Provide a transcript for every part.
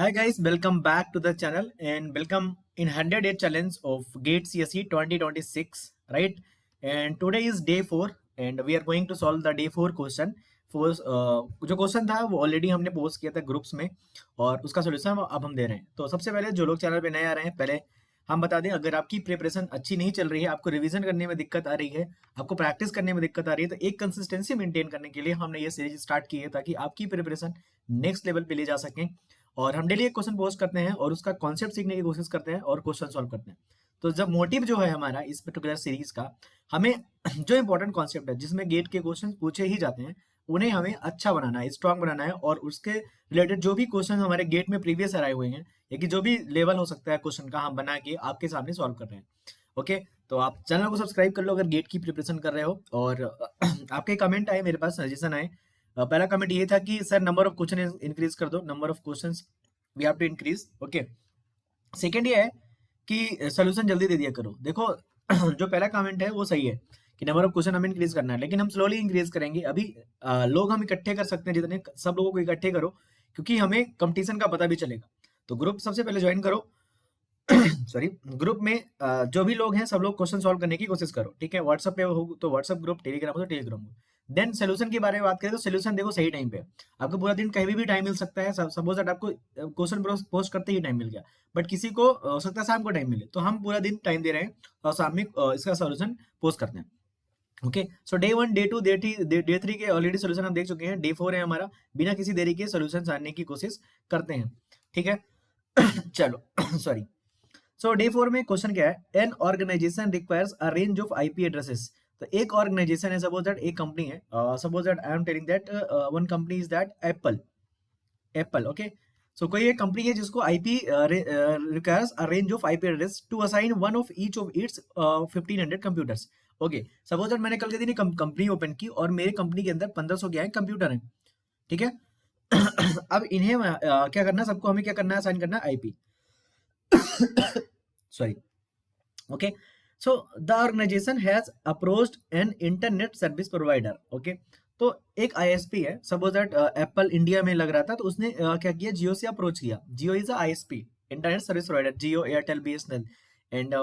Hi guys, welcome back to the channel and welcome in 100 day challenge of GATE CSE 2026, right? And today is day 4 and we are going to solve the day 4 question. जो question था वो already हमने post किया था groups में और उसका solution अब हम दे रहे हैं। तो सबसे पहले जो लोग चैनल पे नए आ रहे हैं, पहले हम बता दें, अगर आपकी प्रिपरेशन अच्छी नहीं चल रही है, आपको रिवीजन करने में दिक्कत आ रही है, आपको प्रैक्टिस करने में दिक्कत आ रही है, तो एक कंसिस्टेंसी मेंटेन करने के लिए हमने ये सीरीज स्टार्ट की है ताकि आपकी प्रिपरेशन नेक्स्ट लेवल पे ले जा सकें। और हम डेली एक क्वेश्चन पोस्ट करते हैं और उसका कॉन्सेप्ट सीखने की कोशिश करते हैं और क्वेश्चन सॉल्व करते हैं। तो जब मोटिव जो है हमारा इस पर्टिकुलर सीरीज का, हमें जो इंपॉर्टेंट कॉन्सेप्ट है जिसमें गेट के क्वेश्चन पूछे ही जाते हैं उन्हें हमें अच्छा बनाना है, स्ट्रांग बनाना है और उसके रिलेटेड जो भी क्वेश्चन हमारे गेट में प्रीवियस आए हुए हैं या कि जो भी लेवल हो सकता है क्वेश्चन का, हम बना के आपके सामने सॉल्व कर रहे हैं। ओके, तो आप चैनल को सब्सक्राइब कर लो अगर गेट की प्रिपरेशन कर रहे हो। और आपके कमेंट आए, मेरे पास सजेशन आए। पहला कमेंट ये था कि sir number of question increase कर दो, number of questions we have to increase. Okay, second ये है कि सोल्यूशन जल्दी दे दिया करो। देखो जो पहला कमेंट है वो सही है कि नंबर ऑफ क्वेश्चन हमें इंक्रीज करना है, लेकिन हम स्लोली इंक्रीज करेंगे। अभी लोग हम इकट्ठे कर सकते हैं, जितने सब लोगों को इकट्ठे करो क्योंकि हमें कंपटीशन का पता भी चलेगा। तो ग्रुप सबसे पहले ज्वाइन करो। सॉरी, ग्रुप में जो भी लोग हैं सब लोग क्वेश्चन सॉल्व करने की कोशिश करो, ठीक है। व्हाट्सएप पे हो तो व्हाट्सएप ग्रुप, टेलीग्राम हो तो टेलीग्राम ग्रुप। देन सोल्यूशन के बारे में बात करें तो सोल्यूशन देखो सही टाइम पे। आपको पूरा दिन कहीं भी टाइम मिल सकता है। सपोज दैट आपको क्वेश्चन पोस्ट करते ही टाइम मिल गया, बट किसी को हो सकता है शाम को टाइम मिले, तो हम पूरा दिन टाइम दे रहे हैं और शाम में इसका सोल्यूशन पोस्ट करते हैं। ओके, सो डे 1, डे 2, डे 3 के ऑलरेडी सोल्यूशन हम देख चुके हैं। डे 4 है हमारा, बिना किसी देरी के सोल्यूशन जानने की कोशिश करते हैं, ठीक है। चलो सॉरी। सो डे 4 में क्वेश्चन क्या है, an organization requires a range of IP addresses. तो एक ऑर्गेनाइजेशन है, सपोज दैट एक कंपनी है, suppose that I am telling that one company is that Apple. Okay, so कोई एक कंपनी है जिसको IP requires a range of IP address to assign one of each of its 1500 computers. Okay, suppose that मैंने कल के दिन company open की और मेरी कंपनी के अंदर 1500 क्या है कंप्यूटर है, ठीक है। अब इन्हें क्या करना है, सबको हमें क्या करना है, असाइन करना है IP. sorry. Okay, so the organization has approached an internet service provider. Okay, तो एक आईएसपी है, सपोज दैट एप्पल इंडिया में लग रहा था, तो उसने क्या किया, जियो से अप्रोच किया। Jio is ISP, internet service provider, Jio, Airtel, BSNL and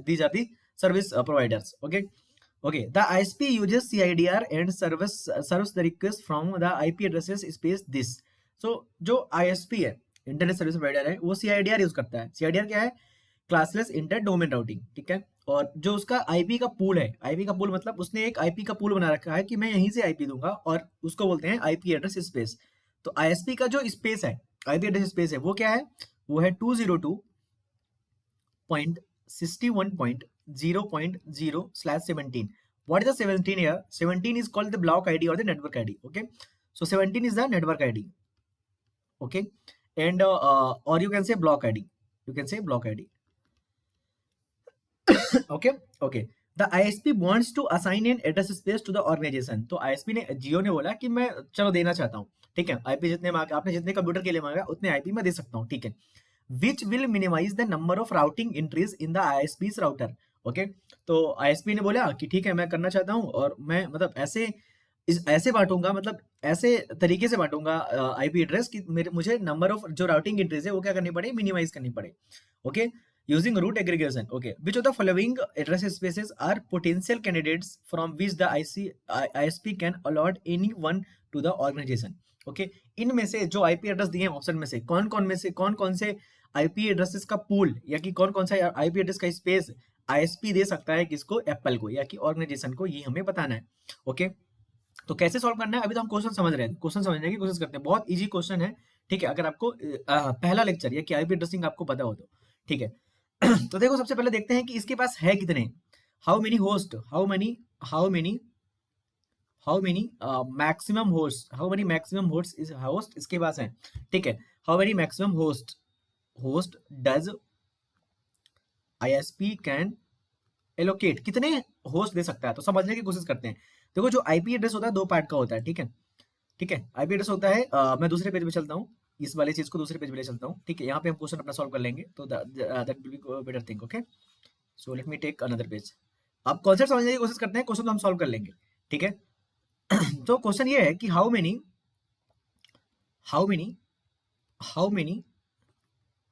these are the service providers. Okay, okay, the ISP uses CIDR and serves the request from the IP addresses space this. So जो ISP है, internet service provider है, वो CIDR use करता है। CIDR क्या है, classless inter domain routing, ठीक है। और जो उसका आईपी का पूल है, आईपी का पूल मतलब उसने एक आईपी का पूल बना रखा है कि मैं यहीं से आईपी दूंगा और उसको बोलते हैं आईपी एड्रेस स्पेस। तो आईएसपी का जो स्पेस है, आईपी एड्रेस स्पेस है, वो क्या है, वो है 202.61.0.0/17. What is the 17 here? 17 is called the block ID or the network ID. Okay, so 17 is the network ID. Okay, and or you can say block ID. You can say block ID. Okay, okay. The ISP wants to assign an address space to the organization. तो ISP ने, जियो ने बोला कि मैं चलो देना चाहता हूँ, ठीक है। आईपी जितने मांगा आपने, जितने कंप्यूटर के लिए मांगा उतने आईपी मैं दे सकता हूँ, ठीक है। Which will minimize the number of routing entries in the ISP's router. Okay, तो ISP ने बोला कि ठीक है मैं करना चाहता हूँ और मैं मतलब ऐसे बांटूंगा, मतलब ऐसे तरीके से बांटूंगा आईपी एड्रेस कि मुझे नंबर ऑफ जो राउटिंग एड्रेस है वो क्या करनी पड़े, मिनिमाइज करनी पड़े। Okay, using root aggregation. Okay, which of the following address spaces are potential candidates from which the ISP can allot any one to the organization. Okay, इनमें से जो आईपी एड्रेस दिए हैं ऑप्शन में से कौन कौन से आईपी एड्रेसेस का पूल या कि कौन कौन सा आईपी एड्रेस का स्पेस आईएसपी दे सकता है किसको, एप्पल को या कि ऑर्गेनाइजेशन को, ये हमें बताना है। ओके, तो कैसे सॉल्व करना है, अभी तो हम क्वेश्चन समझ रहे हैं, क्वेश्चन समझने की कोशिश करते हैं। बहुत इजी क्वेश्चन है, ठीक है, अगर आपको पहला लेक्चर या कि आईपी एड्रेसिंग आपको पता हो तो, ठीक है। तो देखो सबसे पहले देखते हैं कि इसके पास है कितने, how many host, how many maximum host इसके पास है, ठीक है। How many maximum host does ISP can allocate, कितने होस्ट दे सकता है, तो समझने की कोशिश करते हैं। देखो जो आईपी एड्रेस होता है दो पार्ट का होता है, ठीक है, ठीक है। आईपी एड्रेस होता है, मैं दूसरे पेज पे चलता हूँ, इस वाले चीज को दूसरे पेज पे ले चलता हूँ, ठीक है। यहाँ पे हम क्वेश्चन अपना सॉल्व कर लेंगे, तो that will be better thing. Okay, so let me take another page. अब कॉन्सेप्ट समझने की कोशिश करते हैं, क्वेश्चन तो हम सॉल्व कर लेंगे, ठीक है। तो क्वेश्चन ये है कि how many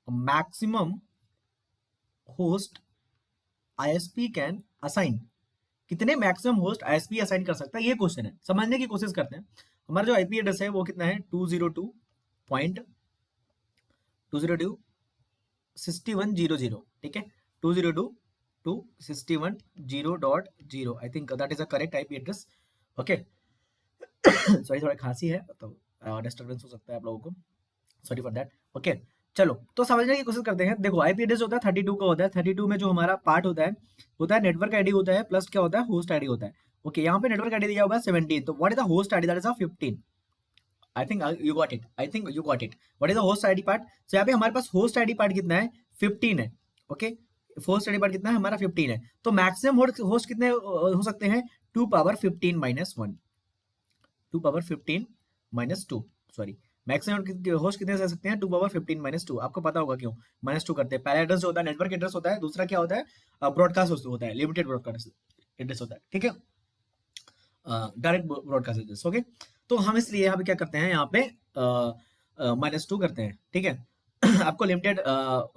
maximum host ISP can assign, कितने मैक्सिमम होस्ट आईएसपी असाइन कर सकता है, ये क्वेश्चन है। समझने की कोशिश करते हैं। हमारा जो आईपी एड्रेस है वो कितना है 202.202.6100, ठीक है, 202.6100.0, I think that is a correct IP address. Okay, sorry थोड़ा खांसी है तो डिस्टर्बेंस हो सकता है आप लोगों को, सॉरी फॉर दैट। ओके, चलो तो समझने की कोशिश करते हैं। देखो आईपी एड्रेस होता है 32 का होता है, 32 में जो हमारा पार्ट होता है नेटवर्क आईडी होता है, प्लस क्या होता है होस्ट आईडी होता है। ओके, यहाँ पे नेटवर्क आईडी दिया हुआ है 17, तो what is the host ID, that is 15। I think you got it, I think you got it. What is the host ID part? So यहाँ पे हमारे पास होस्ट आईडी पार्ट कितना है 15 है। ओके, होस्ट आईडी पार्ट कितना है हमारा 15 है, तो मैक्सिमम होस्ट कितने हो सकते हैं 2 power 15 minus 1, 2 power 15 minus 2, sorry maximum host कितने दे सकते हैं 2 पावर 15 माइनस 2। आपको पता होगा क्यों -2 करते हैं। पहला एड्रेस होता है नेटवर्क एड्रेस होता है, दूसरा क्या होता है ब्रॉडकास्ट होता है, लिमिटेड ब्रॉडकास्ट एड्रेस होता है, ठीक है, डायरेक्ट ब्रॉडकास्ट एड्रेस। ओके, तो हम इसलिए यहाँ पे क्या करते हैं, यहाँ पे -2 करते हैं, ठीक है। आपको लिमिटेड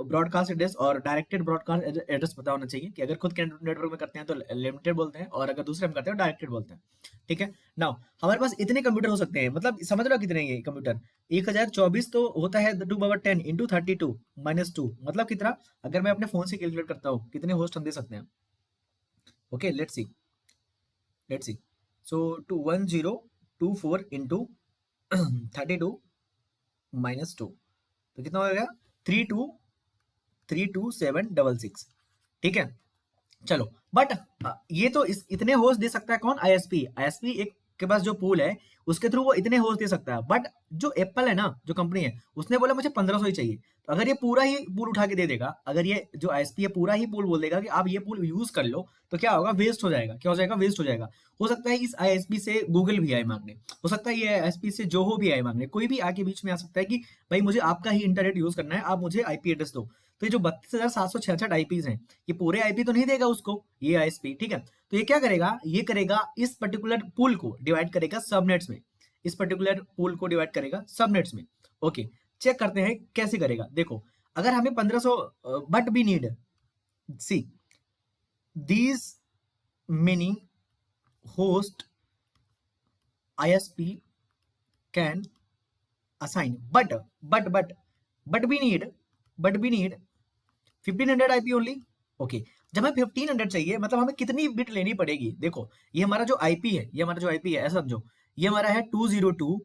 ब्रॉडकास्ट एड्रेस और डायरेक्टेड ब्रॉडकास्ट एड्रेस पता होना चाहिए कि अगर खुद के नेटवर्क में करते हैं तो लिमिटेड बोलते हैं, और अगर दूसरे में करते हैं तो डायरेक्टेड बोलते हैं, ठीक है। नाउ हमारे पास इतने कंप्यूटर हो सकते हैं, मतलब समझ रहे हो कितने ये कंप्यूटर 1024 तो होता है 2 पावर 10 इंटू 32 माइनस 2, मतलब कितना, अगर मैं अपने फोन से कैलकुलेट करता हूँ कितने होस्ट हम दे सकते हैं। Okay, let's see, so 1024 into 32 minus 2, तो कितना हो गया 32766, ठीक है। चलो बट ये तो इतने होस्ट दे सकता है कौन, आईएसपी। आईएसपी एक के पास जो पूल है उसके थ्रू वो इतने होस्ट दे सकता है, बट जो एप्पल है ना, जो कंपनी है, उसने बोला मुझे 1500 ही चाहिए। तो अगर ये पूरा ही पूल उठा के दे देगा, अगर ये जो आईएसपी है पूरा ही पूल बोल देगा कि आप ये पूल यूज कर लो, तो क्या होगा, वेस्ट हो जाएगा। क्या हो जाएगा, वेस्ट हो जाएगा। हो सकता है इस आईएसपी से गूगल भी आए मांगने, हो सकता है ये आईएसपी से जो हो भी आए मांगने, कोई भी आके बीच में आ सकता है कि भाई मुझे आपका ही इंटरनेट यूज करना है, आप मुझे आईपी एड्रेस दो। तो ये जो 32,766 आईपीज हैं, ये पूरे आईपी तो नहीं देगा उसको ये आईएसपी, ठीक है। तो ये क्या करेगा, ये करेगा इस पर्टिकुलर पूल को डिवाइड करेगा सबनेट्स में, इस पर्टिकुलर पूल को डिवाइड करेगा सबनेट्स में। ओके, चेक करते हैं कैसे करेगा। देखो अगर हमें 1500 but we need see these many host ISP can assign but we need 1500 IP only. Okay, जब हमें 1500 चाहिए मतलब हमें कितनी बिट लेनी पड़ेगी। देखो ये हमारा जो आईपी है, ये हमारा जो आईपी है ऐसा समझो, ये हमारा है 202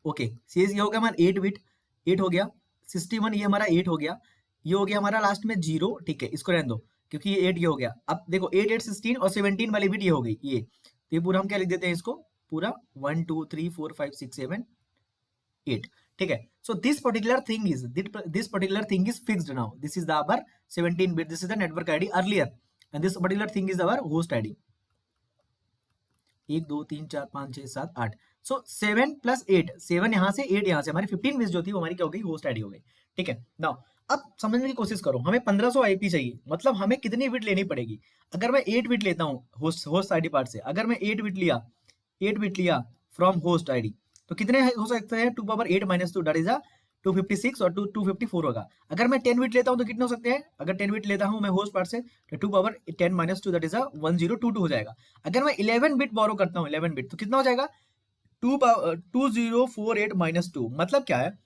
ओके, सीएस ये हो गया हमारा 8 बिट, 8 हो गया, 61 ये हमारा 8 हो गया, ये हो गया हमारा लास्ट में 0, ठीक है, इसको रहने दो क्योंकि ये 8 ये हो गया। अब देखो 8 8 16 और 17 वाली बिट ये हो गई, ये तो ये पूरा हम क्या लिख देते हैं इसको, पूरा 1 2 3 4 5 6 7 8, ठीक है। So this particular thing is fixed now. This is the our 17 bit, this is the network ID earlier, and this particular thing is our host ID। 1 2 3 4 5 6 7 8, so 7 plus 8, 7 यहाँ से 8 यहाँ से, हमारी 15 बिट्स जो थी वो हमारी क्या हो गई, होस्ट आईडी हो गई, ठीक है। नाउ अब समझने की कोशिश करो, हमें 1500 आईपी चाहिए, मतलब हमें कितनी बिट लेनी पड़ेगी। अगर मैं 8 बिट लेता हूँ होस्ट आईडी पार्ट से, अगर मैं 8 बिट लिया फ्रॉम होस्ट आईडी, तो कितने हो सकते हैं 2 पावर 8 माइनस 2, दैट इज 256 और 254 होगा। अगर मैं 10 बिट लेता हूं तो कितने हो सकते हैं, अगर 10 बिट लेता हूं मैं होस्ट पार्ट से, तो 2 पावर 10 माइनस 2 दैट इज 1022 हो जाएगा। अगर मैं 11 बिट बोरो करता हूं, 11 बिट, तो कितना हो जाएगा 2048 माइनस 2, मतलब क्या है,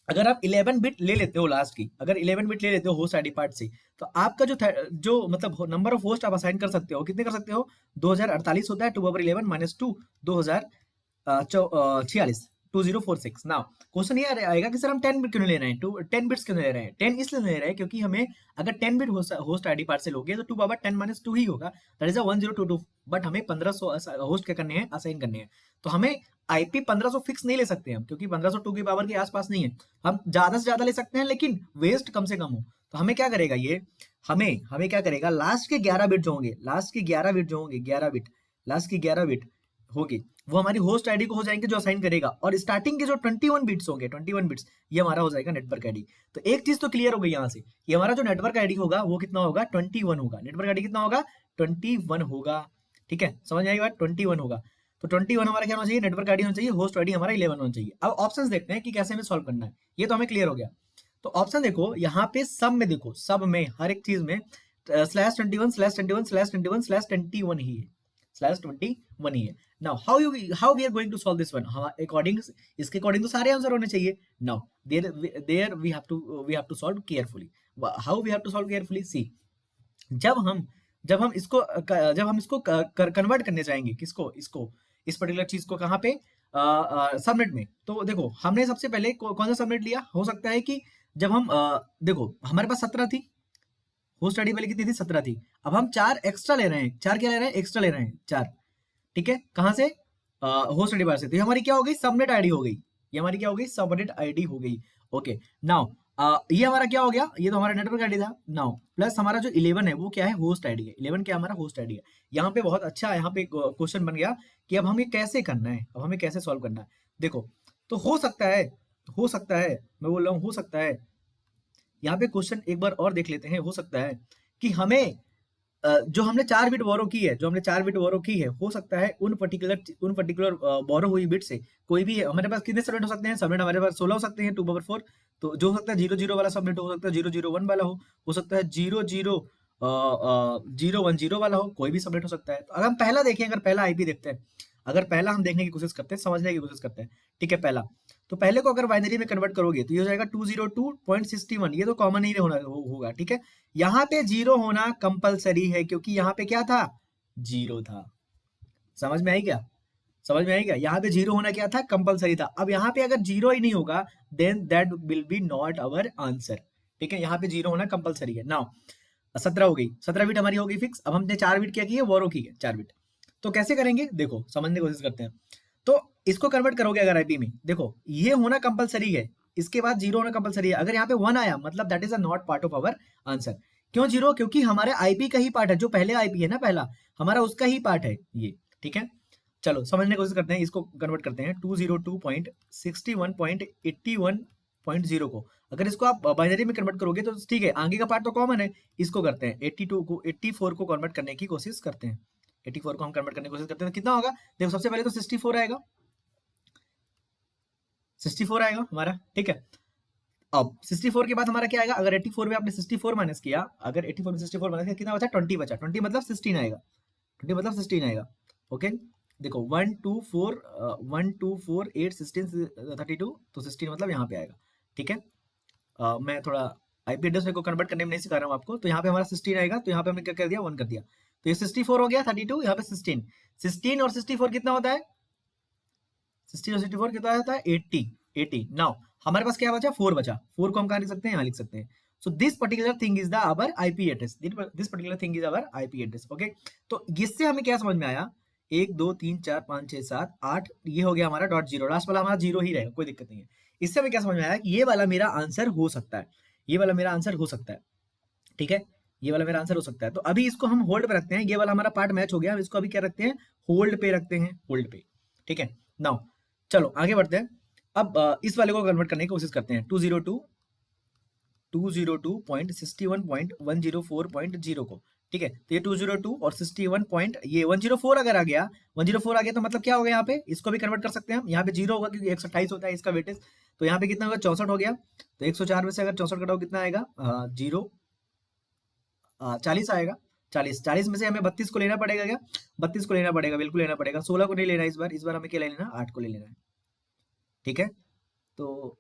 अगर आप 11 बिट ले लेते हो लास्ट की, अगर 11 बिट ले लेते हो होस्ट आईडी पार्ट से, तो आपका जो मतलब नंबर ऑफ होस्ट आप असाइन कर सकते हो, कितने कर सकते हो, 2048 होता है, 2 पावर 11 माइनस 2 2046 2046। नाउ क्वेश्चन ये आएगा कि सर हम 10 बिट क्यों ले रहे हैं, 10 बिट्स क्यों ले रहे हैं, 10 इसलिए ले रहे हैं क्योंकि हमें अगर 10 बिट होस्ट आईडी पार्ट से लोगे तो 2 पावर 10 माइनस 2 ही होगा, दैट इज 1022, बट हमें 1500 होस्ट क्या करने हैं, असाइन करने हैं। तो हमें आईपी 1500 फिक्स नहीं ले सकते हम, क्योंकि 1502 की पावर के आसपास नहीं है, हम ज्यादा से ज्यादा ले सकते हैं लेकिन वेस्ट कम से कम हो। तो हमें क्या करेगा ये, हमें क्या करेगा, लास्ट के 11 बिट जो होंगे, लास्ट के 11 बिट जो होंगे, 11 बिट, लास्ट की 11 बिट होगी, वो हमारी होस्ट आईडी को हो जाएंगे जो असाइन करेगा, और स्टार्टिंग के जो 21 बिट्स होंगे, 21 बिट्स, ये हमारा हो जाएगा नेटवर्क आईडी। तो एक चीज तो क्लियर हो गई यहाँ से, ये हमारा जो नेटवर्क आईडी होगा वो कितना होगा, 21 होगा। नेटवर्क आईडी कितना होगा, 21 होगा, ठीक है, समझ आई बात, 21 होगा। तो 21 हमारा क्या होना चाहिए, नेटवर्क आईडी होना चाहिए, होस्ट आईडी हमारा 11 होना चाहिए। अब ऑप्शंस देखते हैं कि कैसे हमें सॉल्व करना है, ये तो हमें क्लियर हो गया। तो ऑप्शन देखो यहाँ पे सब में, देखो सब में हर एक चीज में /21/21/21/21 ही है, /21 ही है। Now how we are going to solve this one, according इसके अकॉर्डिंग तो सारे आंसर होने चाहिए। Now there we have to solve carefully. How we have to solve carefully, see जब हम जब हम इसको कन्वर्ट करने जाएंगे, किसको, इसको, इस पर्टिकुलर चीज को कहाँ पे, सबनेट में। तो देखो हमने सबसे पहले कौन सा सबनेट लिया, हो सकता है कि जब हम देखो हमारे पास 17 थी, होस्ट आईडी वाली कितनी थी, 17 थी। अब हम 4 एक्स्ट्रा ले रहे हैं, 4 क्या ले रहे हैं, एक्स्ट्रा ले रहे हैं 4, ठीक है, कहाँ से, होस्ट आईडी बार से। तो ये हमारी क्या हो गई, सबनेट आईडी हो गई, ये हमारी क्या हो गई, सबनेट आईडी हो गई। ओके नाउ ये हमारा क्या हो गया, ये तो हमारा नेटवर्क आईडी था। नाउ प्लस हमारा जो 11 है वो क्या है, होस्ट आईडी है। 11 क्या हमारा होस्ट आईडी है। यहाँ पे बहुत अच्छा, यहाँ पे क्वेश्चन बन गया कि अब हमें कैसे करना है, अब हमें कैसे सॉल्व करना है। देखो तो हो सकता है, मैं बोल रहा हूँ हो सकता है, यहाँ पे क्वेश्चन एक बार और देख लेते हैं। हो सकता है कि हमें जो हमने 4 बिट बोरो की है, जो हमने 4 बिट बोरो की है, हो सकता है उन पर्टिकुलर बोरो हुई बिट से कोई भी है। हमारे पास कितने सबनेट हो सकते हैं, सबनेट हमारे पास 16 हो सकते हैं 2/4। तो जो हो सकता है 00 वाला सबनेट हो सकता है 001 वाला हो सकता है 010 वाला हो, कोई भी सबनेट हो सकता है। तो अगर हम पहला देखें, अगर पहला आईपी देखते हैं, अगर पहला हम देखने की कोशिश करते हैं, समझने की कोशिश करते हैं, ठीक है, पहला, तो पहले को अगर बाइनरी में कन्वर्ट करोगे तो ये हो जाएगा 202.61, ये तो कॉमन ही होगा, ठीक है। यहाँ पे 0 होना कंपलसरी है, क्योंकि यहाँ पे क्या था, 0 था। समझ में आई क्या, समझ में आई क्या, यहाँ पे 0 होना क्या था, कंपलसरी था। अब यहाँ पे अगर 0 ही नहीं होगा then that will be not our answer, ठीक है। यहाँ पे 0 होना कंपलसरी है। नाउ 17 हो गई, 17 बिट हमारी हो गई फिक्स। अब हमने 4 बिट क्या की है, बोरो की है 4 बिट। तो कैसे करेंगे, देखो समझने की कोशिश करते हैं। तो इसको कन्वर्ट करोगे अगर आईपी में, देखो ये होना कंपलसरी है, इसके बाद 0 होना कंपलसरी है। अगर यहाँ पे 1 आया मतलब that is a not part of our answer. क्यों 0, क्योंकि हमारे आईपी का ही पार्ट है, जो पहले आईपी है ना पहला हमारा, उसका ही पार्ट है ये, ठीक है। चलो समझने की कोशिश करते हैं, इसको कन्वर्ट करते हैं 202.61.81.0 को। अगर इसको आप बाइनरी में कन्वर्ट करोगे तो ठीक है, आगे का पार्ट तो कॉमन है। इसको करते हैं 84 को कन्वर्ट करने की कोशिश करते हैं। 84 को हम कन्वर्ट करने की कोशिश करते हैं, तो कितना होगा, देखो सबसे पहले तो 64 आएगा, 64 आएगा हमारा, ठीक है। अब 64 के बाद हमारा क्या आएगा, अगर 84 में आपने 64 माइनस किया, अगर 84 में 64 माइनस किया, कितना बचा, 20 बचा। 20 मतलब 16 आएगा, 20 मतलब 16 आएगा। ओके देखो 1 2 4 1 2 4 8 16 32, तो 16 मतलब यहाँ पे आएगा, ठीक है। मैं थोड़ा आईपी एड्रेस को कन्वर्ट करने में नहीं सिखा रहा हूँ आपको। तो यहाँ पे हमारा 16 आएगा, तो यहाँ पे हमने क्या कर दिया, 1 कर दिया। तो ये 64 हो गया, 32 यहाँ पे 16, 16 और 64 कितना होता है, 16 और 64 कितना होता है, 80। नाउ हमारे पास क्या बचा, 4 बचा। 4 को हम कहाँ लिख सकते हैं, यहाँ लिख सकते हैं। So this particular thing is the our IP address, this particular thing is our IP address. Okay तो इससे हमें क्या समझ में आया, 1 2 3 4 5 6 7 8, ये हो गया हमारा डॉट जीरो, लास्ट वाला हमारा जीरो ही रहेगा, कोई दिक्कत नहीं है। इससे हमें क्या समझ में आया कि ये वाला मेरा आंसर हो सकता है, ये वाला मेरा आंसर हो सकता है, ठीक है, ये वाला मेरा आंसर हो सकता है। तो अभी इसको हम होल्ड पे रखते हैं, ये वाला हमारा पार्ट मैच हो गया, हम इसको अभी क्या रखते हैं, होल्ड पे रखते हैं, होल्ड पे, ठीक है। नाउ चलो आगे बढ़ते हैं। अब इस वाले को कन्वर्ट करने की कोशिश करते हैं 202.61.104.0 को, ठीक है। तो ये 202 और 61 पॉइंट, ये 104 अगर आ गया, 104 आ गया तो मतलब क्या होगा, यहाँ पे इसको भी कन्वर्ट कर सकते हैं हम। यहाँ पे 0 होगा क्योंकि 128 होता है इसका वेटेज, तो यहाँ पे कितना होगा, 64 हो गया। तो 104 में से अगर 64 घटाओ कितना आएगा, 40 आएगा। 40 में से हमें 32 को लेना पड़ेगा, क्या 32 को लेना पड़ेगा, बिल्कुल लेना पड़ेगा। 16 को नहीं लेना इस बार हमें क्या ले लेना, 8 को ले लेना है, ठीक है। तो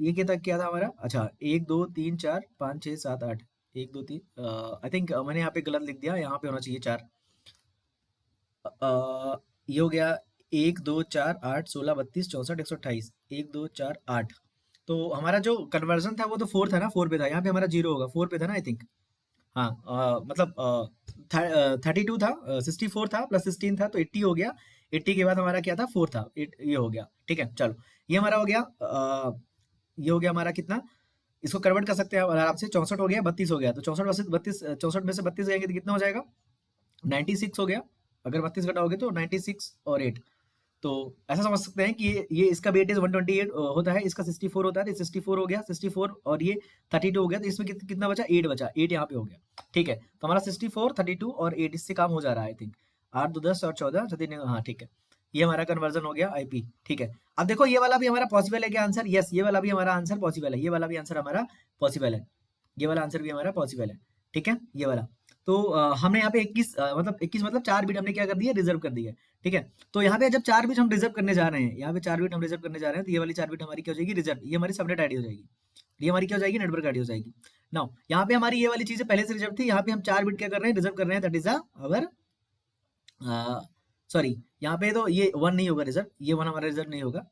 ये क्या था हमारा, अच्छा 1 2 3 4 5 6 7 8, 1 2 3, आई थिंक मैंने यहाँ पे गलत लिख दिया, यहाँ पे होना चाहिए 4। ये हो गया 1 2 4 8 16 32 64 128, 1 2 4 8। तो हमारा जो कन्वर्जन था वो तो 4 था ना, 4 पे था, यहाँ पे हमारा 0 होगा, 4 पे था ना आई थिंक। हाँ मतलब 32 था, 64 था प्लस 16 था, तो 80 हो गया। 80 के बाद हमारा क्या था, 4 था, ये हो गया, ठीक है। चलो ये हमारा हो गया, ये हो गया हमारा कितना, इसको कन्वर्ट कर सकते हैं आराम से। 64 हो गया, 32 हो गया, तो 64 में से 32 जाएंगे तो कितना हो जाएगा, 96 हो गया। अगर 32 घटाओगे तो 96 और 8, तो ऐसा समझ सकते हैं कि ये इसका वेट इज 128 होता है, इसका 64 होता है, तो 64 हो गया, 64 और ये 32 हो गया, तो इसमें कितना बचा, 8 बचा, 8 यहाँ पे हो गया, ठीक है। तो हमारा 64 32 और 8 इससे काम हो जा रहा है आई थिंक। 8 2 10 और 14 14 हाँ ठीक है, ये हमारा कन्वर्जन हो गया आईपी। ठीक है, अब देखो ये वाला भी हमारा पॉसिबल है क्या आंसर? यस, ये वाला भी हमारा आंसर पॉसिबल है, ये वाला भी आंसर हमारा पॉसिबल है, ये वाला आंसर भी हमारा पॉसिबल है। ठीक है, ये वाला। तो हमने यहाँ पे 21 मतलब 21 मतलब 4 बिट हमने क्या कर दिया, रिजर्व कर दिया है। ठीक है, तो यहाँ पे जब 4 बिट हम रिजर्व करने जा रहे हैं, यहाँ पे 4 बिट हम रिजर्व करने जा रहे हैं, तो ये वाली 4 बिट हमारी क्या हो जाएगी, रिजर्व, ये हमारी सबनेट आईडी हो जाएगी, ये हमारी क्या हो जाएगी, नेटवर्क आईडी हो जाएगी। नाउ यहाँ पे हमारी ये वाली चीजें पहले से रिजर्व थी, यहाँ पे हम 4 बिट क्या कर रहे हैं, रिजर्व कर रहे हैं, दैट इज अवर सॉरी, यहाँ पे तो ये 1 नहीं होगा रिजर्व, ये 1 हमारा रिजर्व नहीं होगा।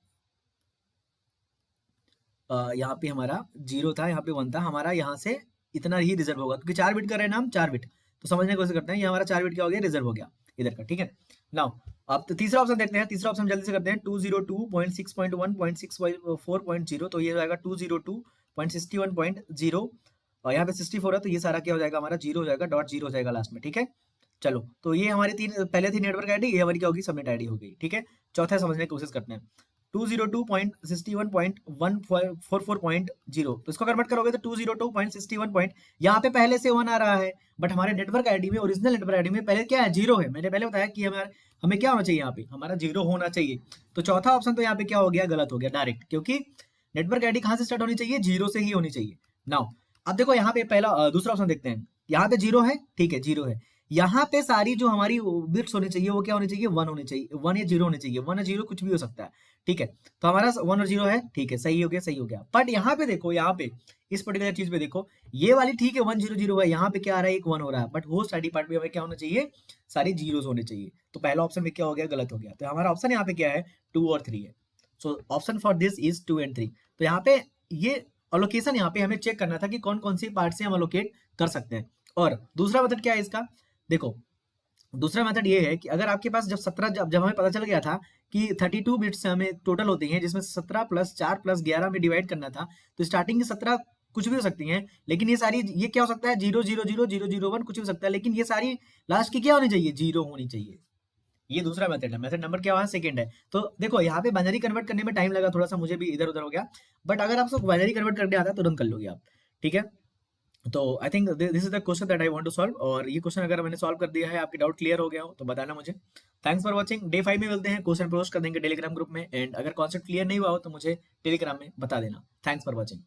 यहाँ पे हमारा 0 था, यहाँ पे 1 था, हमारा यहाँ से इतना ही रिजर्व होगा, क्योंकि 4 बिट कर रहे हैं ना हम, 4 बिट, तो समझने की कोशिश करते हैं, ये हमारा 4 बिट क्या हो गया, रिजर्व हो गया इधर का। ठीक है, नाउ अब तो तीसरा ऑप्शन देखते हैं, तीसरा ऑप्शन जल्दी से करते हैं, 202.6.1.64.0, तो ये हो जाएगा 202.61.0, और यहाँ पे 64 है, तो ये सारा क्या हो जाएगा, हमारा 0 हो जाएगा, डॉट 0 हो जाएगा लास्ट में। ठीक है, चलो, तो ये हमारी तीन पहले थी नेटवर्क आईडी, ये हमारी क्या होगी, सबनेट आईडी हो गई। ठीक है, चौथा समझने की कोशिश करते हैं, 202.61.144.0, तो इसको कन्वर्ट करोगे तो 202.61 पॉइंट, यहाँ पे पहले से 1 आ रहा है, बट हमारे नेटवर्क आईडी में, ओरिजिनल नेटवर्क आईडी में पहले क्या है, 0 है। मैंने पहले बताया कि हमें क्या होना चाहिए, यहाँ पे हमारा 0 होना चाहिए, तो चौथा ऑप्शन तो यहाँ पे क्या हो गया, गलत हो गया डायरेक्ट, क्योंकि नेटवर्क आईडी कहाँ से स्टार्ट होनी चाहिए, 0 से ही होनी चाहिए। नाउ अब देखो यहाँ पे पहला दूसरा ऑप्शन देखते हैं, यहाँ पे 0 है, ठीक है 0 है, यहाँ पे सारी जो हमारी बिट्स होनी चाहिए वो क्या होनी चाहिए, 1 होनी चाहिए, 1 या 0 होनी चाहिए, 1 या 0 कुछ भी हो सकता है। ठीक है, तो हमारा 1 और 0 है, ठीक है, सही हो गया, सही हो गया। बट यहाँ पे देखो, यहाँ पे इस पर्टिकुलर चीज पे देखो, ये वाली ठीक है 1 0 0 है, यहाँ पे क्या आ रहा है, एक 1 हो रहा है, बट होस्ट आईडी पार्ट में हमें क्या होना चाहिए, सारी जीरोस होने चाहिए, तो पहला ऑप्शन में क्या हो गया, गलत हो गया, तो हमारा ऑप्शन यहाँ पे क्या है, 2 और 3 है। So option for this is 2 and 3। तो यहाँ पे ये अलोकेशन, यहाँ पे हमें चेक करना था कि कौन कौन सी पार्ट से हम अलोकेट कर सकते हैं। और दूसरा मेथड क्या है इसका, देखो दूसरा मेथड ये है कि अगर आपके पास जब 17, जब हमें पता चल गया था कि 32 बिट्स हमें टोटल होती हैं, जिसमें 17 प्लस 4 प्लस 11 में डिवाइड करना था, तो स्टार्टिंग की 17 कुछ भी हो सकती हैं, लेकिन ये सारी, ये क्या हो सकता है, 0 0 0 0 0 1 कुछ भी हो सकता है, लेकिन ये सारी लास्ट की क्या होनी चाहिए, 0 होनी चाहिए। ये दूसरा मेथड है, मेथड नंबर क्या हुआ, सेकंड है। तो देखो यहाँ पे बाइनरी कन्वर्ट करने में टाइम लगा थोड़ा सा, मुझे भी इधर उधर हो गया, बट अगर आपको बाइनरी कन्वर्ट करने आता है तो तुरंत कर लोगे आप। ठीक है, तो I think this is the question that I want to solve, और ये क्वेश्चन अगर मैंने सॉल्व कर दिया है, आपके डाउट क्लियर हो गया हो तो बताना मुझे। Thanks for watching. डे 5 में मिलते हैं, क्वेश्चन पोस्ट कर देंगे टेलीग्राम ग्रुप में, एंड अगर कॉन्सेप्ट क्लियर नहीं हुआ हो तो मुझे टेलीग्राम में बता देना। Thanks for watching.